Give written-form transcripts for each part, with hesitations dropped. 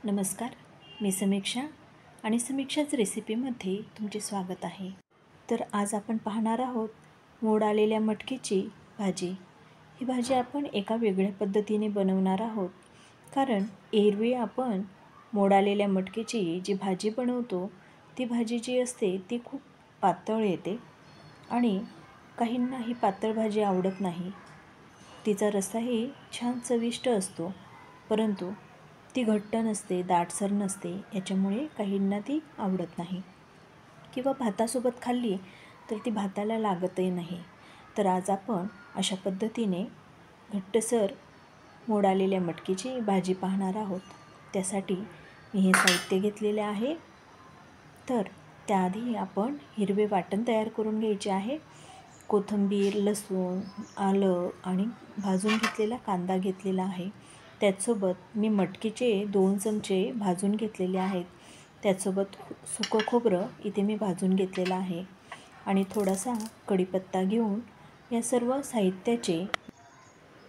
नमस्कार, मी समीक्षा आणि समीक्षाच रेसिपीमध्ये तुमचे स्वागत आहे। तर आज आपण पाहणार आहोत मोड आलेल्या मटकीची भाजी। ही भाजी आपण एका वेगळ्या पद्धतीने बनवणार आहोत, कारण एरवी आपण मोड आलेल्या मटकीची जी भाजी बनवतो ती भाजी जी असते ती खूप पातळ येते आणि काहींना ही पातळ भाजी आवडत नाही। तिचा रस्साही छान चविष्ट असतो, परंतु ती घट्ट नसते, दाटसर नसते, याच्यामुळे काहींना ती आवडत नाही किंवा भातासोबत खाल्ली तर ती भाताला लागतही नाही। तर आज आपण अशा पद्धतीने घट्टसर मोड आलेल्या मटकीची भाजी पाहणार आहोत। त्यासाठी मी हे साहित्य घेतलेले आहे। तर त्याआधी आपण हिरवे वाटण तयार करून घ्यायचे आहे। कोथिंबीर, लसूण, आलं आणि भाजून घेतलेला कांदा घेतलेला आहे। त्याचसोबत मी मटकीचे 2 चमचे भाजून घेतलेले आहेत। त्याचसोबत सुकं खोबरं इथे मी भाजून घेतलेलं आहे आणि थोडासा कढीपत्ता घेऊन या सर्व साहित्याचे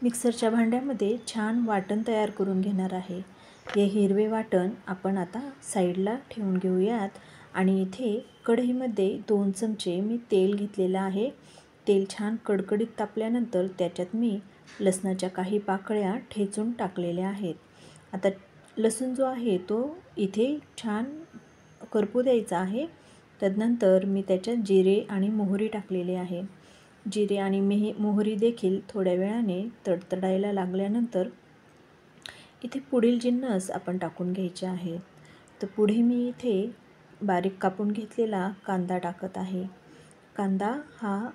मिक्सरच्या भांड्यामध्ये छान वाटण तयार करून घेणार आहे। हे हिरवे वाटण आपण आता साईडला ठेवून घेऊयात आणि इथे कढईमध्ये 2 चमचे मी तेल घेतलेलं आहे। तेल छान कडकडीत तापल्यानंतर त्याच्यात मी लसणाच्या काही पाकळ्या ठेचून टाकलेल्या आहेत। आता लसूण जो आहे तो इथे छान करपू द्यायचा आहे। तदनंतर मी त्याच्यात जिरे आणि मोहरी टाकलेले आहे। जिरे आणि मोहरी देखील थोड्या वेळाने तडतडायला लागल्यानंतर इथे पुढील जिन्नस आपण टाकून घ्यायचे आहेत। तर पुढे मी इथे बारीक कापून घेतलेला कांदा टाकत आहे। कांदा हा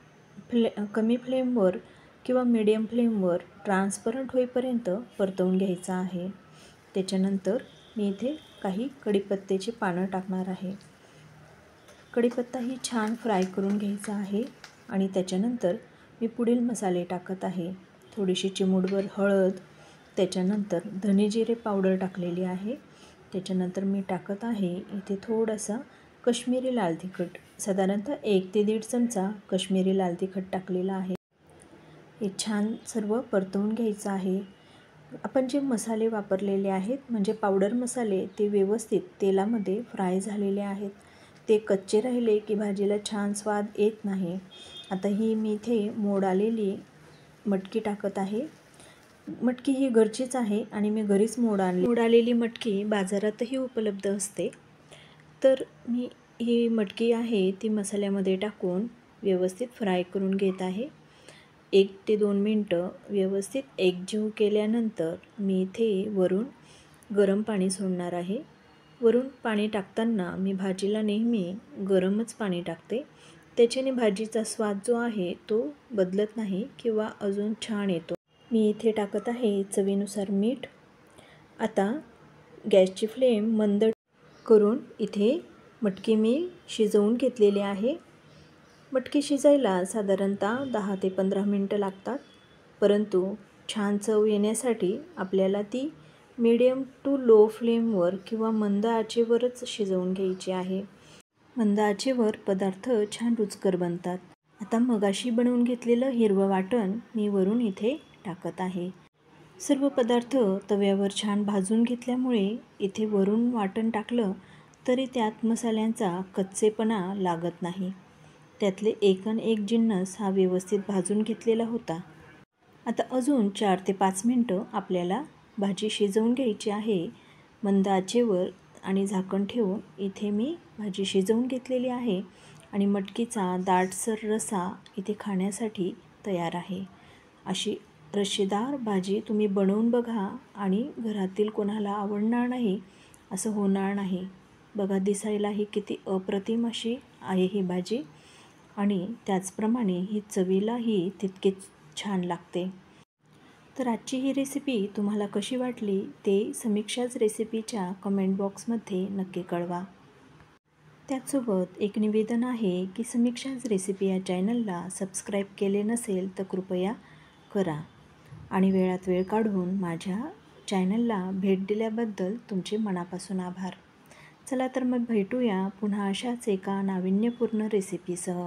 कमी फ्लेमवर किंवा मीडियम फ्लेमवर ट्रान्सपरंट होईपर्यंत परतवून घ्यायचा आहे। त्याच्यानंतर मी इथे काही कढीपत्त्याची पानं टाकणार आहे। कढीपत्ताही छान फ्राय करून घ्यायचा आहे आणि त्याच्यानंतर मी पुढील मसाले टाकत आहे। थोडीशी चिमूटभर हळद, त्याच्यानंतर धने जिरे पावडर टाकलेली आहे। त्याच्यानंतर मी टाकत आहे इथे थोडासा काश्मीरी लाल तिखट, साधारणतः 1 ते 1.5 चमचा काश्मीरी लाल तिखट टाकलेला आहे। हे छान सर्व परतवून घ्यायचं आहे। आपण जे मसाले वापरलेले आहेत म्हणजे पावडर मसाले, ते व्यवस्थित तेलामध्ये फ्राय झालेले आहेत। ते कच्चे राहिले की भाजीला छान स्वाद येत नाही। आता ही मी इथे मोड आलेली मटकी टाकत आहे। मटकी ही घरचीच आहे आणि मी घरीच मोड आलेली मटकी बाजारातही उपलब्ध असते। तर मी ही मटकी आहे ती मसाल्यामध्ये टाकून व्यवस्थित फ्राय करून घेत आहे। 1 ते 2 मिनटं व्यवस्थित एकजीव केल्यानंतर मी इथे वरून गरम पाणी सोडणार आहे। वरून पाणी टाकताना मी भाजीला नेहमी गरमच पाणी टाकते, त्याच्याने भाजीचा स्वाद जो आहे तो बदलत नाही किंवा अजून छान येतो। मी इथे टाकत आहे चवीनुसार मीठ। आता गॅसची फ्लेम मंद करून इथे मटकी मी शिजवून घेतलेली आहे। मटकी शिजायला साधारणतः 10 ते 15 मिनटं लागतात, परंतु छान चव येण्यासाठी आपल्याला ती मीडियम टू लो फ्लेमवर किंवा मंद आचेवरच शिजवून घ्यायची आहे। मंद आचेवर पदार्थ छान रुचकर बनतात। आता मगाशी बनवून घेतलेलं हिरवं वाटण मी वरून इथे टाकत आहे। सर्व पदार्थ तव्यावर छान भाजून घेतल्यामुळे इथे वरून वाटण टाकलं तरी त्यात मसाल्यांचा कच्चेपणा लागत नाही। त्यातले एक जिन्नस हा व्यवस्थित भाजून घेतलेला होता। आता अजून 4 ते 5 मिनटं आपल्याला भाजी शिजवून घ्यायची आहे मंद आचेवर आणि झाकण ठेवून। इथे मी भाजी शिजवून घेतलेली आहे आणि मटकीचा दाटसर रस्सा इथे खाण्यासाठी तयार आहे। अशी रश्शेदार भाजी तुम्ही बनवून बघा आणि घरातील कोणाला आवडणार नाही असं होणार नाही। बघा, दिसायलाही किती अप्रतिम अशी आहे ही भाजी आणि त्याचप्रमाणे ही चवीलाही तितकीच छान लागते। तर आजची ही रेसिपी तुम्हाला कशी वाटली ते समीक्षाच रेसिपीच्या कमेंट बॉक्समध्ये नक्की कळवा। त्याचसोबत एक निवेदन आहे की समीक्षाच रेसिपी या चॅनलला सबस्क्राईब केले नसेल तर कृपया करा आणि वेळात वेळ काढून माझ्या चॅनलला भेट दिल्याबद्दल तुमचे मनापासून आभार। चला तर मग भेटूया पुन्हा अशाच एका नाविन्यपूर्ण रेसिपीसह।